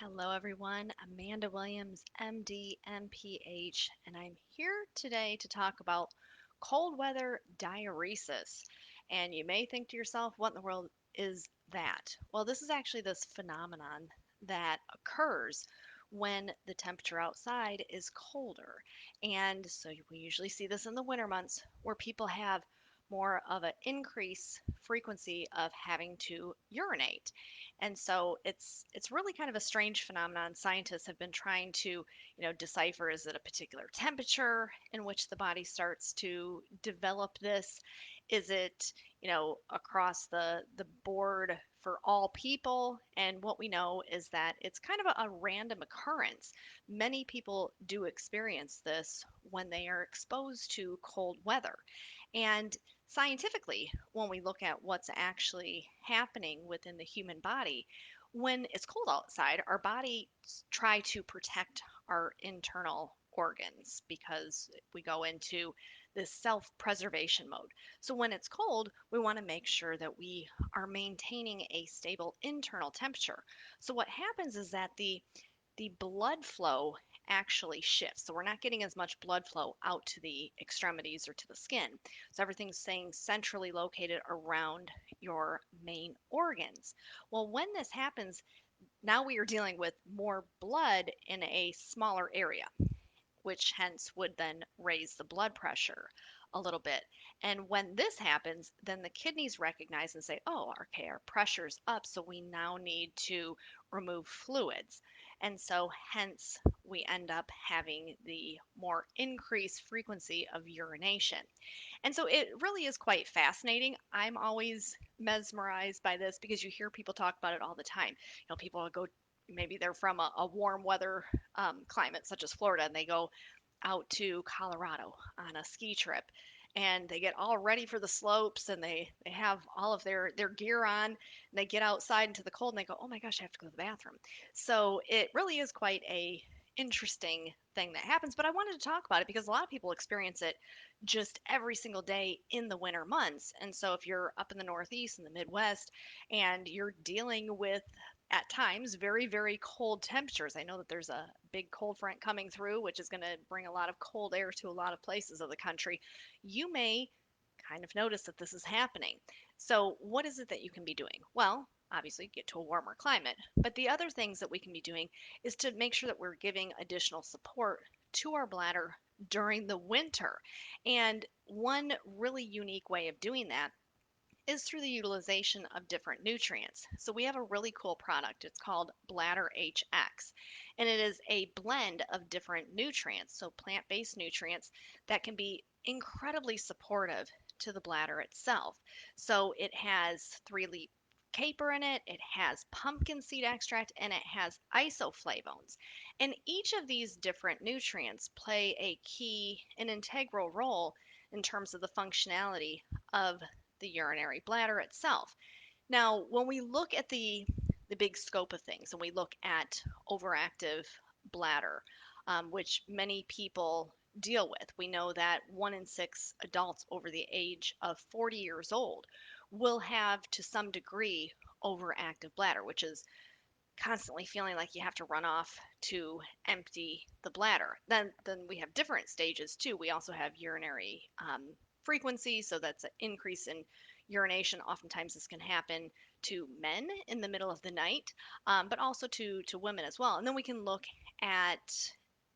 Hello, everyone. Amanda Williams, MD, MPH, and I'm here today to talk about cold weather diuresis. And you may think to yourself, what in the world is that? Well, this is actually this phenomenon that occurs when the temperature outside is colder. And so we usually see this in the winter months where people have more of an increase frequency of having to urinate. And so it's really kind of a strange phenomenon. Scientists have been trying to, decipher, is it a particular temperature in which the body starts to develop this? Is it, across the board for all people? And what we know is that it's kind of a random occurrence. Many people do experience this when they are exposed to cold weather. And scientifically, when we look at what's actually happening within the human body, when it's cold outside, our bodies try to protect our internal organs because we go into this self preservation mode. So when it's cold, we want to make sure that we are maintaining a stable internal temperature. So what happens is that the blood flow actually shifts. So we're not getting as much blood flow out to the extremities or to the skin. So everything's staying centrally located around your main organs. Well, when this happens, now we are dealing with more blood in a smaller area, which hence would then raise the blood pressure a little bit. And when this happens, then the kidneys recognize and say, oh, okay, our pressure's up, so we now need to remove fluids. And so, hence, we end up having the more increased frequency of urination. And so, it really is quite fascinating. I'm always mesmerized by this because you hear people talk about it all the time. People go, maybe they're from a warm weather climate, such as Florida, and they go out to Colorado on a ski trip and they get all ready for the slopes and they have all of their gear on and they get outside into the cold and they go, oh my gosh, I have to go to the bathroom. So it really is quite a interesting thing that happens, but I wanted to talk about it because a lot of people experience it just every single day in the winter months. And so if you're up in the Northeast and the Midwest and you're dealing with at times very, very cold temperatures. I know that there's a big cold front coming through, which is going to bring a lot of cold air to a lot of places of the country. You may kind of notice that this is happening. So, what is it that you can be doing? Well, obviously, get to a warmer climate. But the other things that we can be doing is to make sure that we're giving additional support to our bladder during the winter. And one really unique way of doing that is through the utilization of different nutrients. So we have a really cool product. It's called Bladder Hx, and it is a blend of different nutrients, so plant-based nutrients that can be incredibly supportive to the bladder itself. So it has three-leaf caper in it, it has pumpkin seed extract, and it has isoflavones. And each of these different nutrients play a key and integral role in terms of the functionality of the urinary bladder itself. Now, when we look at the big scope of things and we look at overactive bladder, which many people deal with, we know that 1 in 6 adults over the age of 40 years old will have to some degree overactive bladder, which is constantly feeling like you have to run off to empty the bladder. Then we have different stages too. We also have urinary frequency, so that's an increase in urination. Oftentimes this can happen to men in the middle of the night, but also to women as well. And then we can look at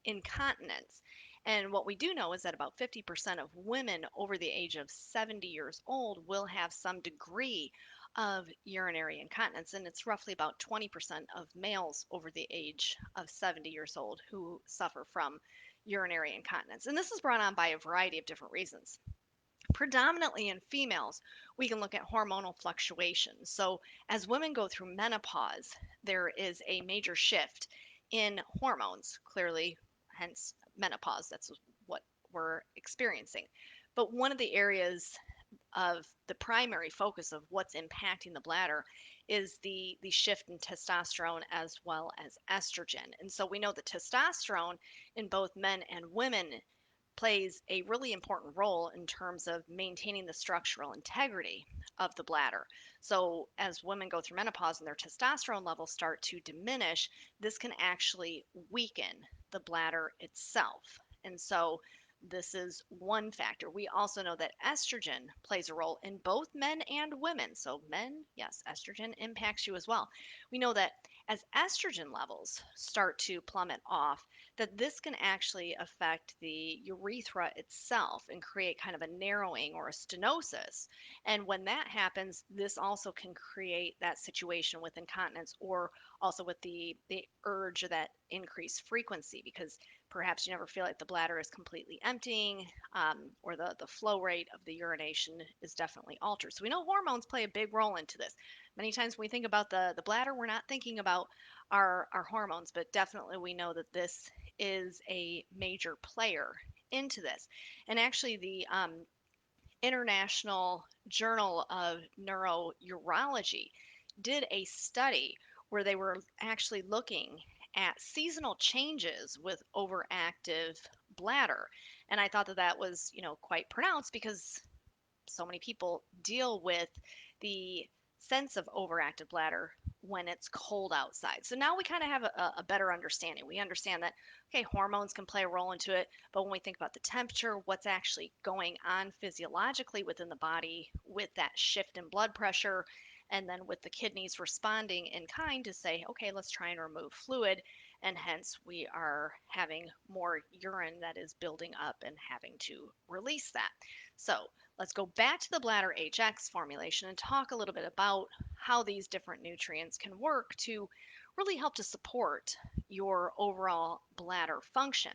incontinence. And what we do know is that about 50% of women over the age of 70 years old will have some degree of urinary incontinence, and it's roughly about 20% of males over the age of 70 years old who suffer from urinary incontinence. And this is brought on by a variety of different reasons. Predominantly in females, we can look at hormonal fluctuations. So, as women go through menopause, there is a major shift in hormones, clearly, hence menopause. That's what we're experiencing. But one of the areas of the primary focus of what's impacting the bladder is the shift in testosterone as well as estrogen. And so we know that testosterone in both men and women plays a really important role in terms of maintaining the structural integrity of the bladder. So, as women go through menopause and their testosterone levels start to diminish, this can actually weaken the bladder itself. And so, this is one factor. We also know that estrogen plays a role in both men and women. So, men, yes, estrogen impacts you as well. We know that as estrogen levels start to plummet off, that this can actually affect the urethra itself and create kind of a narrowing or a stenosis. And when that happens, this also can create that situation with incontinence or also with the urge of that increased frequency because perhaps you never feel like the bladder is completely emptying or the flow rate of the urination is definitely altered. So we know hormones play a big role into this. Many times when we think about the bladder, we're not thinking about our hormones, but definitely we know that this is a major player into this. And actually, the International Journal of Neurourology did a study where they were actually looking at seasonal changes with overactive bladder. And I thought that that was, quite pronounced because so many people deal with the sense of overactive bladder when it's cold outside. So now we kind of have a better understanding. We understand that, okay, hormones can play a role into it, but when we think about the temperature, what's actually going on physiologically within the body with that shift in blood pressure, and then with the kidneys responding in kind to say, okay, let's try and remove fluid, and hence we are having more urine that is building up and having to release that. So let's go back to the Bladder HX formulation and talk a little bit about how these different nutrients can work to really help to support your overall bladder function.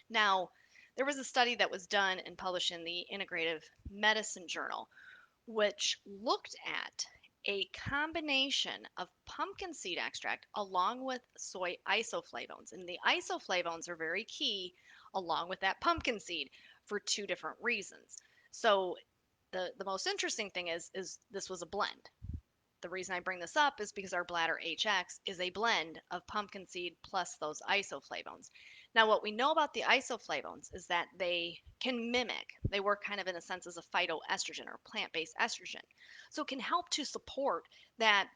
Now, there was a study that was done and published in the Integrative Medicine Journal, which looked at a combination of pumpkin seed extract along with soy isoflavones. And the isoflavones are very key along with that pumpkin seed for two different reasons. So the most interesting thing is this was a blend. The reason I bring this up is because our Bladder HX is a blend of pumpkin seed plus those isoflavones. Now, what we know about the isoflavones is that they can mimic, they work kind of in a sense as a phytoestrogen or plant based estrogen. So it can help to support that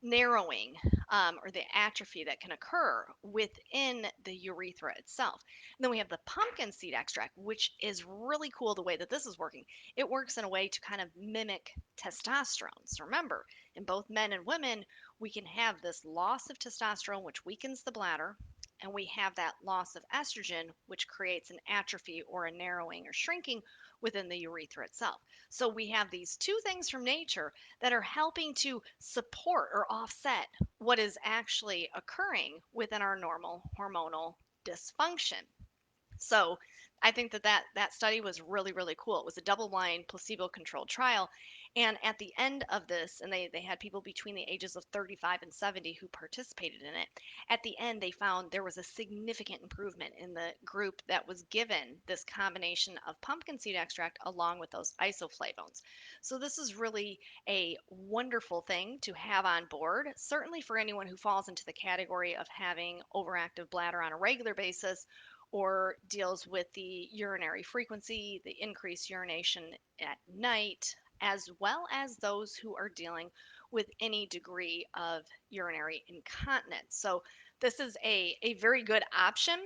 narrowing or the atrophy that can occur within the urethra itself. And then we have the pumpkin seed extract, which is really cool the way that this is working. It works in a way to kind of mimic testosterone. So remember, in both men and women, we can have this loss of testosterone, which weakens the bladder. And we have that loss of estrogen, which creates an atrophy or a narrowing or shrinking within the urethra itself. So we have these two things from nature that are helping to support or offset what is actually occurring within our normal hormonal dysfunction. So I think that study was really, really cool. It was a double blind, placebo controlled trial. And at the end of this, and they had people between the ages of 35 and 70 who participated in it. At the end, they found there was a significant improvement in the group that was given this combination of pumpkin seed extract along with those isoflavones. So this is really a wonderful thing to have on board, certainly for anyone who falls into the category of having overactive bladder on a regular basis or deals with the urinary frequency, the increased urination at night, as well as those who are dealing with any degree of urinary incontinence. So, this is a very good option.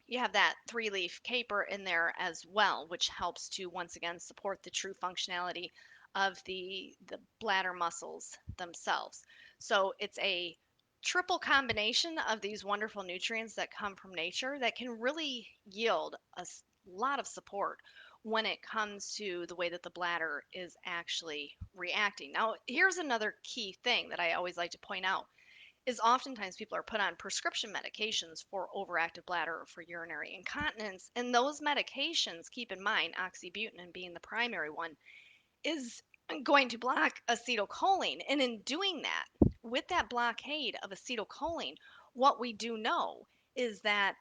You have that three leaf caper in there as well, which helps to once again support the true functionality of the bladder muscles themselves. So it's a triple combination of these wonderful nutrients that come from nature that can really yield a lot of support when it comes to the way that the bladder is actually reacting. Now, here's another key thing that I always like to point out is oftentimes people are put on prescription medications for overactive bladder or for urinary incontinence. And those medications, keep in mind, oxybutynin being the primary one, is going to block acetylcholine. And in doing that, with that blockade of acetylcholine, what we do know is that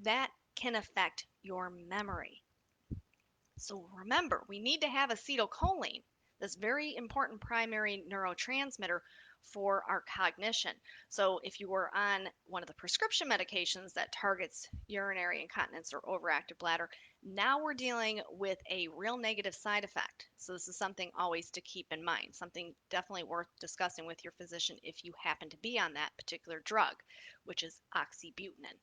that can affect your memory. So remember, we need to have acetylcholine, this very important primary neurotransmitter, for our cognition. So if you were on one of the prescription medications that targets urinary incontinence or overactive bladder, now we're dealing with a real negative side effect. So this is something always to keep in mind, something definitely worth discussing with your physician if you happen to be on that particular drug, which is oxybutynin.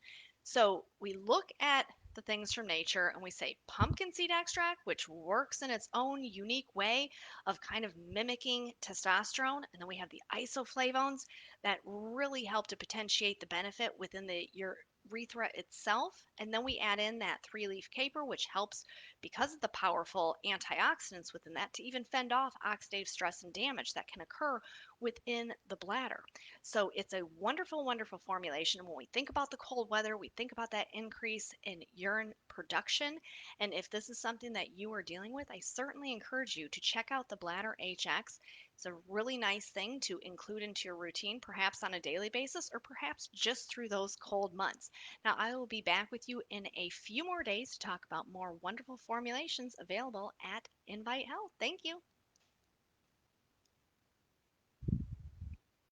So we look at the things from nature and we say pumpkin seed extract, which works in its own unique way of kind of mimicking testosterone. And then we have the isoflavones that really help to potentiate the benefit within the urethra itself. And then we add in that three leaf caper, which helps because of the powerful antioxidants within that to even fend off oxidative stress and damage that can occur within the bladder. So it's a wonderful, wonderful formulation. And when we think about the cold weather, we think about that increase in urine production. And if this is something that you are dealing with, I certainly encourage you to check out the Bladder HX. It's a really nice thing to include into your routine, perhaps on a daily basis or perhaps just through those cold months. Now, I will be back with you in a few more days to talk about more wonderful formulations available at InVite Health. Thank you.